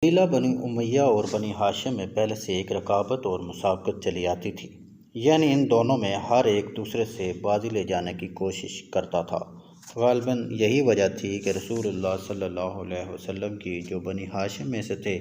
قبیلہ بنی امیہ اور بنی ہاشم میں پہلے سے ایک رقابت اور مسابقت چلی آتی تھی، یعنی ان دونوں میں ہر ایک دوسرے سے بازی لے جانے کی کوشش کرتا تھا۔ غالباً یہی وجہ تھی کہ رسول اللہ صلی اللہ علیہ وسلم کی جو بنی ہاشم میں سے تھے،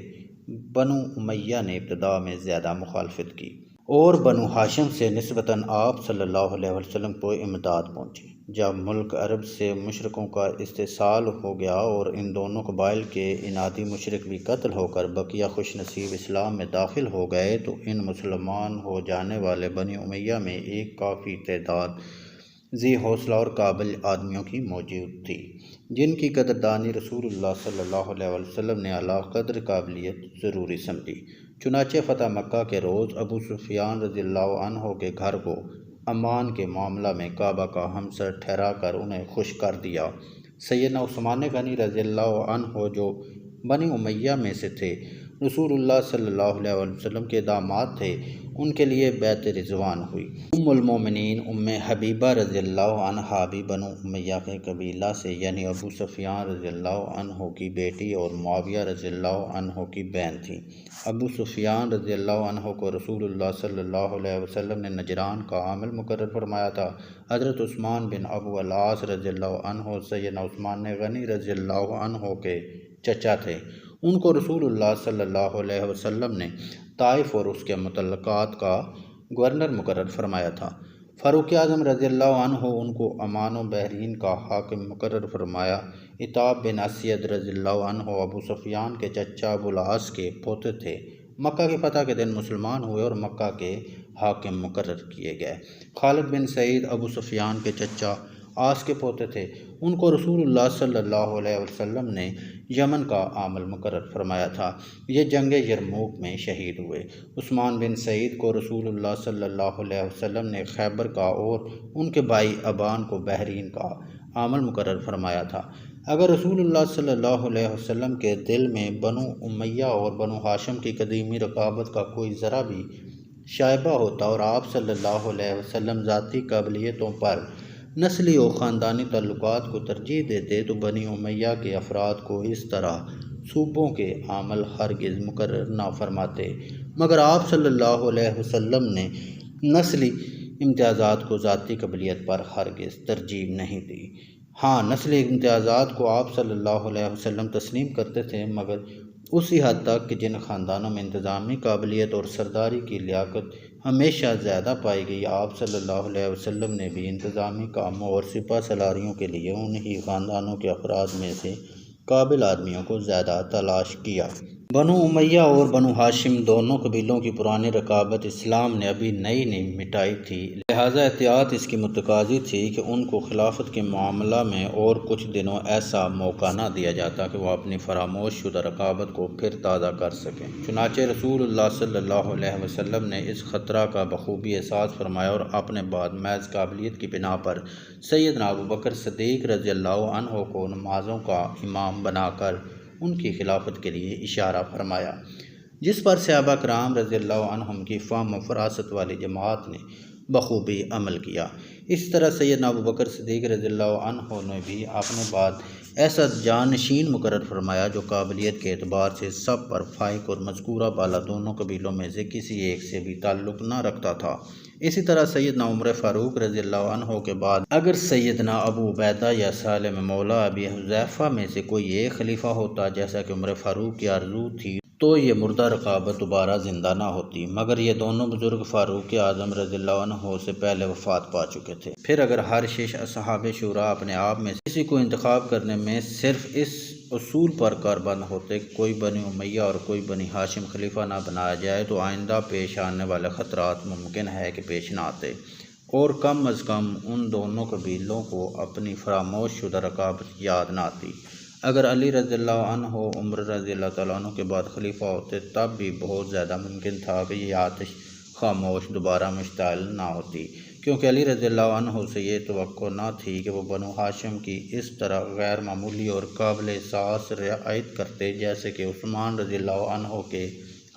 بنو امیہ نے ابتدا میں زیادہ مخالفت کی اور بنو ہاشم سے نسبتاً آپ صلی اللہ علیہ وسلم کو امداد پہنچی۔ جب ملک عرب سے مشرکوں کا استحصال ہو گیا اور ان دونوں قبائل کے انادی مشرک بھی قتل ہو کر بقیہ خوش نصیب اسلام میں داخل ہو گئے، تو ان مسلمان ہو جانے والے بنی امیہ میں ایک کافی تعداد ذی حوصلہ اور قابل آدمیوں کی موجود تھی، جن کی قدردانی رسول اللہ صلی اللہ علیہ وسلم نے اعلیٰ قدر قابلیت ضروری سمجھی۔ چنانچہ فتح مکہ کے روز ابو سفیان رضی اللہ عنہ کے گھر کو امان کے معاملہ میں کعبہ کا ہمسر ٹھہرا کر انہیں خوش کر دیا۔ سیدنا عثمان غنی رضی اللہ عنہ جو بنی امیہ میں سے تھے، رسول اللہ صلی اللہ علیہ وسلم کے داماد تھے، ان کے لیے بیعت رضوان ہوئی۔ ام المومنین ام حبیبہ رضی اللہ عنہا بھی بنو امیہ کے قبیلہ سے، یعنی ابو سفیان رضی اللہ عنہ کی بیٹی اور معاویہ رضی اللہ عنہ کی بہن تھیں۔ ابو سفیان رضی اللہ عنہ کو رسول اللہ صلی اللہ علیہ وسلم نے نجران کا عامل مقرر فرمایا تھا۔ حضرت عثمان بن ابو العاص رضی اللہ عنہ سیدنا عثمان غنی رضی اللہ عنہ کے چچا تھے۔ ان کو رسول اللہ صلی اللہ علیہ وسلم نے طائف اور اس کے متعلقات کا گورنر مقرر فرمایا تھا۔ فاروق اعظم رضی اللہ عنہ ان کو عمان و بحرین کا حاکم مقرر فرمایا۔ عتاب بن اسید رضی اللہ عنہ ابو سفیان کے چچا ابو العاص کے پوتے تھے۔ مکہ کی فتح کے دن مسلمان ہوئے اور مکہ کے حاکم مقرر کیے گئے۔ خالد بن سعید ابو سفیان کے چچا عاص کے پوتے تھے۔ ان کو رسول اللہ صلی اللہ علیہ وسلم نے یمن کا عامل مقرر فرمایا تھا۔ یہ جنگ یرموک میں شہید ہوئے۔ عثمان بن سعید کو رسول اللہ صلی اللہ علیہ وسلم نے خیبر کا اور ان کے بھائی ابان کو بحرین کا عامل مقرر فرمایا تھا۔ اگر رسول اللہ صلی اللہ علیہ وسلم کے دل میں بنو امیہ اور بنو ہاشم کی قدیمی رقابت کا کوئی ذرہ بھی شائبہ ہوتا اور آپ صلی اللہ علیہ وسلم ذاتی قابلیتوں پر نسلی و خاندانی تعلقات کو ترجیح دیتے، تو بنی امیہ کے افراد کو اس طرح صوبوں کے عامل ہرگز مقرر نہ فرماتے، مگر آپ صلی اللہ علیہ وسلم نے نسلی امتیازات کو ذاتی قابلیت پر ہرگز ترجیح نہیں دی۔ ہاں، نسلی امتیازات کو آپ صلی اللہ علیہ وسلم تسلیم کرتے تھے، مگر اسی حد تک کہ جن خاندانوں میں انتظامی قابلیت اور سرداری کی لیاقت ہمیشہ زیادہ پائی گئی، آپ صلی اللہ علیہ وسلم نے بھی انتظامی کاموں اور سپہ سالاریوں کے لیے انہی خاندانوں کے افراد میں سے قابل آدمیوں کو زیادہ تلاش کیا۔ بنو امیہ اور بنو ہاشم دونوں قبیلوں کی پرانی رقابت اسلام نے ابھی نئی نہیں مٹائی تھی، لہٰذا احتیاط اس کی متقاضی تھی کہ ان کو خلافت کے معاملہ میں اور کچھ دنوں ایسا موقع نہ دیا جاتا کہ وہ اپنی فراموش شدہ رقابت کو پھر تازہ کر سکیں۔ چنانچہ رسول اللہ صلی اللہ علیہ وسلم نے اس خطرہ کا بخوبی احساس فرمایا اور اپنے بعد محض قابلیت کی بنا پر سیدنا ابو بکر صدیق رضی اللہ عنہ کو نمازوں کا امام بنا کر ان کی خلافت کے لیے اشارہ فرمایا، جس پر صحابہ کرام رضی اللہ عنہم کی فہم و فراست والی جماعت نے بخوبی عمل کیا۔ اس طرح سیدنا ابو بکر صدیق رضی اللہ عنہ نے بھی اپنے بعد ایسا جانشین مقرر فرمایا جو قابلیت کے اعتبار سے سب پر فائق اور مذکورہ بالا دونوں قبیلوں میں سے کسی ایک سے بھی تعلق نہ رکھتا تھا۔ اسی طرح سیدنا عمر فاروق رضی اللہ عنہ کے بعد اگر سیدنا ابو عبیدہ یا سالم مولا ابی حذیفہ میں سے کوئی ایک خلیفہ ہوتا، جیسا کہ عمر فاروق کی آرزو تھی، تو یہ مردہ رقابت دوبارہ زندہ نہ ہوتی، مگر یہ دونوں بزرگ فاروق اعظم رضی اللہ عنہ سے پہلے وفات پا چکے تھے۔ پھر اگر ہر شش اصحاب شورا اپنے آپ میں کسی کو انتخاب کرنے میں صرف اس اصول پر کاربند ہوتے کہ کوئی بنی امیہ اور کوئی بنی ہاشم خلیفہ نہ بنایا جائے، تو آئندہ پیش آنے والے خطرات ممکن ہے کہ پیش نہ آتے، اور کم از کم ان دونوں قبیلوں کو اپنی فراموش شدہ رقابت یاد نہ آتی۔ اگر علی رضی اللہ عنہ عمر رضی اللہ تعالیٰ عنہ کے بعد خلیفہ ہوتے، تب بھی بہت زیادہ ممکن تھا کہ یہ آتش خاموش دوبارہ مشتعل نہ ہوتی، کیونکہ علی رضی اللہ عنہ سے یہ توقع نہ تھی کہ وہ بنو ہاشم کی اس طرح غیر معمولی اور قابل احساس رعایت کرتے جیسے کہ عثمان رضی اللہ عنہ کے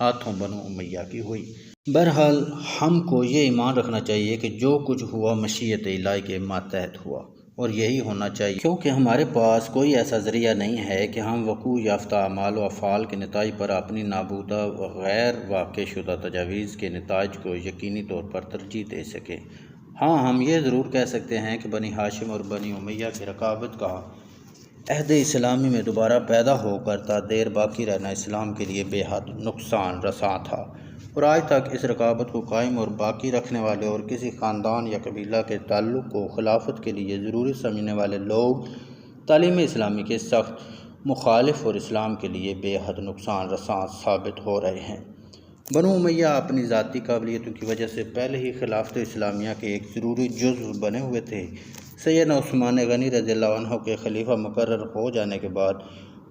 ہاتھوں بنو امیہ کی ہوئی۔ بہرحال ہم کو یہ ایمان رکھنا چاہیے کہ جو کچھ ہوا مشیت الہی کے ماتحت ہوا۔ اور یہی ہونا چاہیے، کیونکہ ہمارے پاس کوئی ایسا ذریعہ نہیں ہے کہ ہم وقوع یافتہ اعمال و افعال کے نتائج پر اپنی نابودہ و غیر واقع شدہ تجاویز کے نتائج کو یقینی طور پر ترجیح دے سکیں۔ ہاں، ہم یہ ضرور کہہ سکتے ہیں کہ بنی ہاشم اور بنی امیہ کی رقابت کا عہد اسلامی میں دوبارہ پیدا ہو کر تا دیر باقی رہنا اسلام کے لیے بے حد نقصان رساں تھا، اور آج تک اس رقابت کو قائم اور باقی رکھنے والے اور کسی خاندان یا قبیلہ کے تعلق کو خلافت کے لیے ضروری سمجھنے والے لوگ تعلیم اسلامی کے سخت مخالف اور اسلام کے لیے بے حد نقصان رساں ثابت ہو رہے ہیں۔ بنو امیہ اپنی ذاتی قابلیتوں کی وجہ سے پہلے ہی خلافت اسلامیہ کے ایک ضروری جزو بنے ہوئے تھے۔ سیدنا عثمان غنی رضی اللہ عنہ کے خلیفہ مقرر ہو جانے کے بعد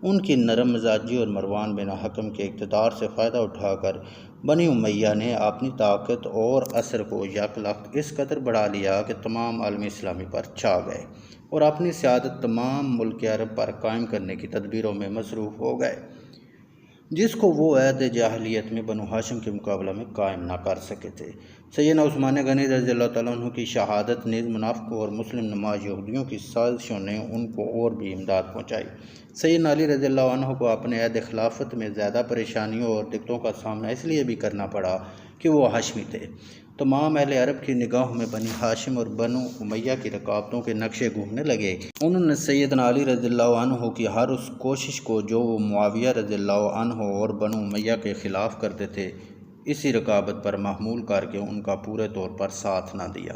ان کی نرم مزاجی اور مروان بن حکم کے اقتدار سے فائدہ اٹھا کر بنی امیہ نے اپنی طاقت اور اثر کو یک لخت اس قدر بڑھا لیا کہ تمام عالم اسلامی پر چھا گئے اور اپنی سیادت تمام ملک عرب پر قائم کرنے کی تدبیروں میں مصروف ہو گئے، جس کو وہ عہد جاہلیت میں بنو ہاشم کے مقابلہ میں قائم نہ کر سکے تھے۔ سیدنا عثمان غنی رضی اللہ تعالیٰ عنہ کی شہادت نیز منافقوں اور مسلم نما یہودیوں کی سازشوں نے ان کو اور بھی امداد پہنچائی۔ سیدنا علی رضی اللہ عنہ کو اپنے عہد خلافت میں زیادہ پریشانیوں اور دقتوں کا سامنا اس لیے بھی کرنا پڑا کہ وہ ہاشمی تھے۔ تمام اہل عرب کی نگاہوں میں بنی ہاشم اور بنو امیہ کی رقابتوں کے نقشے گھومنے لگے۔ انہوں نے سیدنا علی رضی اللہ عنہ کی ہر اس کوشش کو جو وہ معاویہ رضی اللہ عنہ اور بنو امیہ کے خلاف کرتے تھے، اسی رقابت پر محمول کر کے ان کا پورے طور پر ساتھ نہ دیا،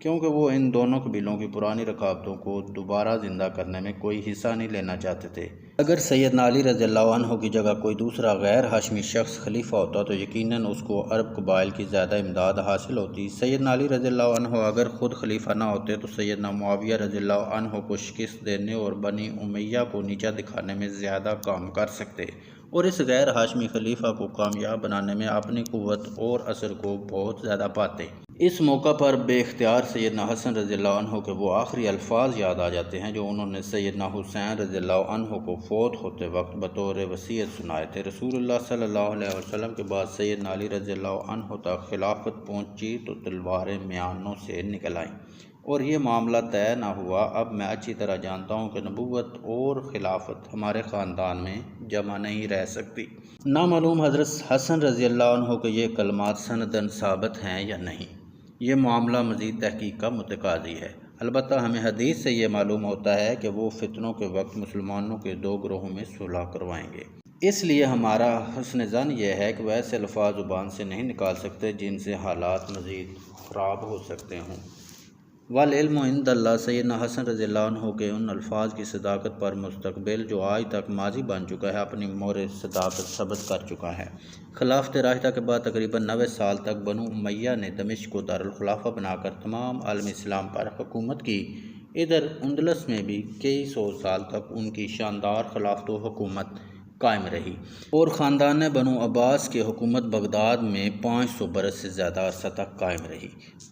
کیونکہ وہ ان دونوں قبیلوں کی پرانی رقابتوں کو دوبارہ زندہ کرنے میں کوئی حصہ نہیں لینا چاہتے تھے۔ اگر سیدنا علی رضی اللہ عنہ کی جگہ کوئی دوسرا غیر ہاشمی شخص خلیفہ ہوتا تو یقیناً اس کو عرب قبائل کی زیادہ امداد حاصل ہوتی۔ سیدنا علی رضی اللہ عنہ اگر خود خلیفہ نہ ہوتے تو سیدنا معاویہ رضی اللہ عنہ کو شکست دینے اور بنی امیہ کو نیچا دکھانے میں زیادہ کام کر سکتے اور اس غیر ہاشمی خلیفہ کو کامیاب بنانے میں اپنی قوت اور اثر کو بہت زیادہ پاتے۔ اس موقع پر بے اختیار سیدنا حسن رضی اللہ عنہ کے وہ آخری الفاظ یاد آ جاتے ہیں جو انہوں نے سیدنا حسین رضی اللہ عنہ کو فوت ہوتے وقت بطور وصیت سنائے تھے۔ رسول اللہ صلی اللہ علیہ وسلم کے بعد سیدنا علی رضی اللہ عنہ تک خلافت پہنچی تو تلواریں میانوں سے نکل آئیں اور یہ معاملہ طے نہ ہوا۔ اب میں اچھی طرح جانتا ہوں کہ نبوت اور خلافت ہمارے خاندان میں جمع نہیں رہ سکتی۔ نامعلوم حضرت حسن رضی اللہ عنہ کے یہ کلمات سندن ثابت ہیں یا نہیں، یہ معاملہ مزید تحقیق کا متقاضی ہے۔ البتہ ہمیں حدیث سے یہ معلوم ہوتا ہے کہ وہ فتنوں کے وقت مسلمانوں کے دو گروہوں میں صلح کروائیں گے۔ اس لیے ہمارا حسن ظن یہ ہے کہ وہ ایسے الفاظ زبان سے نہیں نکال سکتے جن سے حالات مزید خراب ہو سکتے ہوں۔ والعلم عند اللہ۔ سیدنا حسن رضی اللہ عنہ کے ان الفاظ کی صداقت پر مستقبل جو آج تک ماضی بن چکا ہے اپنی مہر صداقت ثبت کر چکا ہے۔ خلافت راشدہ کے بعد تقریباً 90 سال تک بنو امیہ نے دمشق کو دارالخلافہ بنا کر تمام عالم اسلام پر حکومت کی۔ ادھر اندلس میں بھی کئی سو سال تک ان کی شاندار خلافت و حکومت قائم رہی اور خاندان بنو عباس کی حکومت بغداد میں 500 برس سے زیادہ عرصہ تک قائم رہی۔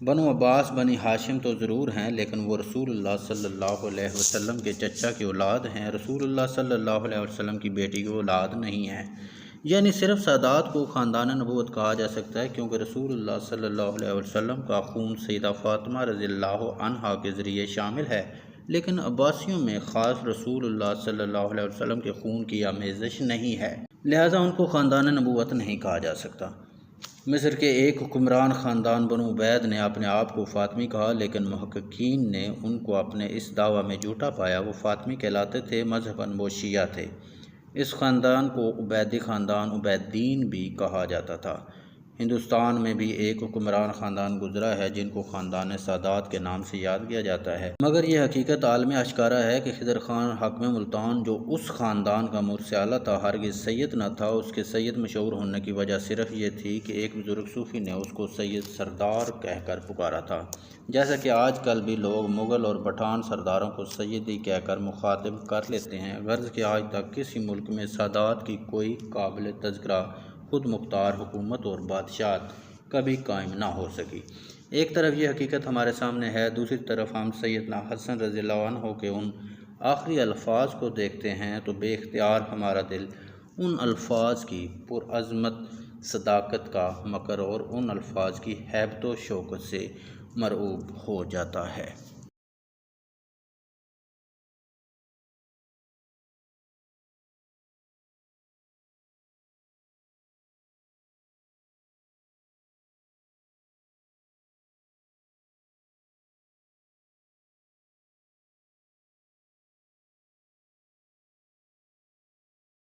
بنو عباس بنی ہاشم تو ضرور ہیں لیکن وہ رسول اللہ صلی اللہ علیہ وسلم کے چچا کی اولاد ہیں، رسول اللہ صلی اللہ علیہ وسلم کی بیٹی کی اولاد نہیں ہیں۔ یعنی صرف سادات کو خاندان نبوت کہا جا سکتا ہے کیونکہ رسول اللہ صلی اللہ علیہ وسلم کا خون سیدہ فاطمہ رضی اللہ عنہا کے ذریعے شامل ہے، لیکن عباسیوں میں خاص رسول اللہ صلی اللہ علیہ وسلم کے خون کی آمیزش نہیں ہے، لہٰذا ان کو خاندان نبوت نہیں کہا جا سکتا۔ مصر کے ایک حکمران خاندان بنو عبید نے اپنے آپ کو فاطمی کہا، لیکن محققین نے ان کو اپنے اس دعویٰ میں جھوٹا پایا۔ وہ فاطمی کہلاتے تھے، مذہباً وہ شیعہ تھے۔ اس خاندان کو عبیدی خاندان عبیدین بھی کہا جاتا تھا۔ ہندوستان میں بھی ایک حکمران خاندان گزرا ہے جن کو خاندان سادات کے نام سے یاد کیا جاتا ہے، مگر یہ حقیقت عالم اشکارا ہے کہ خضر خان حاکم ملتان جو اس خاندان کا مرث اعلیٰ تھا ہرگز سید نہ تھا۔ اس کے سید مشہور ہونے کی وجہ صرف یہ تھی کہ ایک بزرگ صوفی نے اس کو سید سردار کہہ کر پکارا تھا، جیسا کہ آج کل بھی لوگ مغل اور پٹھان سرداروں کو سیدی کہہ کر مخاطب کر لیتے ہیں، غرض کہ آج تک کسی ملک میں سادات کی کوئی قابل تذکرہ خود مختار حکومت اور بادشاہت کبھی قائم نہ ہو سکی۔ ایک طرف یہ حقیقت ہمارے سامنے ہے، دوسری طرف ہم سیدنا حسن رضی اللہ عنہ کے ان آخری الفاظ کو دیکھتے ہیں تو بے اختیار ہمارا دل ان الفاظ کی پرعظمت صداقت کا مکر اور ان الفاظ کی ہیبت و شوکت سے مرعوب ہو جاتا ہے۔